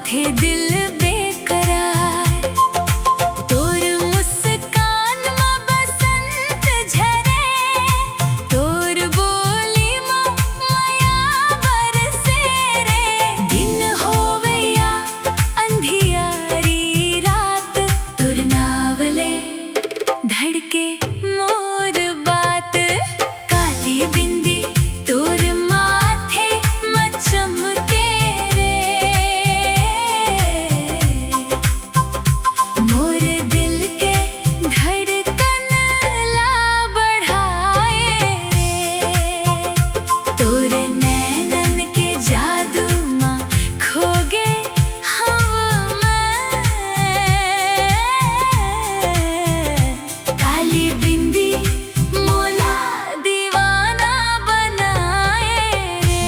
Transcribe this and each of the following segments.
थे दिल बेकरार। तोर मुस्कान में बसंत झरे, तोर बोली में माया बरसे रे। दिन होवे या अंधियारी रात, तोर नावले धड़के मोर बात। काली बिंदी तोर माथे में चमके रे, मोर दिल के धड़कन ला बढ़ाए रे। तोर नैनन के जादू में खो गे हम मैं। काली बिंदी मोला दीवाना बनाए रे।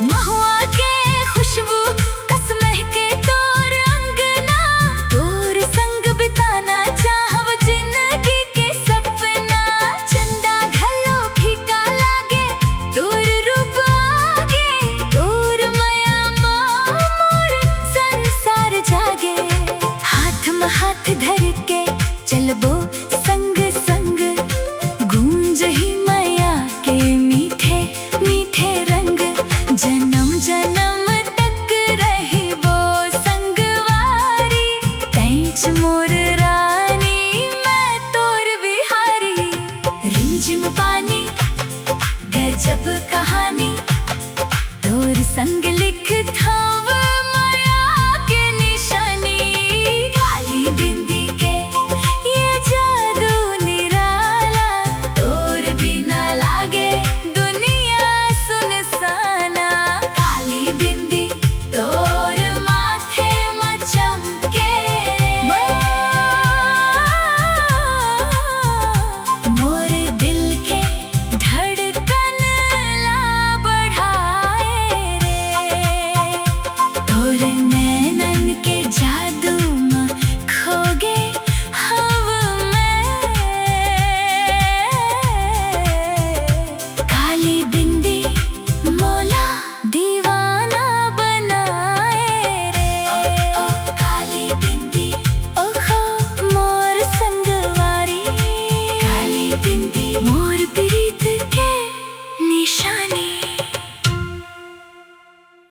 महुआ के खुशबू कस महके तोर अंगना, तोर संग बिताना चाहब जिंदगी के सपना। चंदा घलो फीका लागे तोर रूप आगे, तोर माया मोर संसार जागे। हाथ में हाथ धर के चलबो संग संग, गूंज ही माया के मीठे मीठे रंग। जन्म जन्म तक रहिबो संगवारी, तैंच मोर रानी मैं तोर बिहारी। रिमझिम पानी गजब कहानी, तोर संग लिखथाव माया के निशानी। काली बिंदी के ये जादू निराला, तोर बिना लागे दुनिया सुनसाना। काली बिंदी तोर माथे में चमके, मोर दिल के धड़कन ला बढ़ाए रे। तोर नैनन के जादू में खो गे हम मैं। काली बिंदी मोला दीवाना बनाए रे। ओ काली बिंदी ओहो मोर संगवारी। काली बिंदी मोर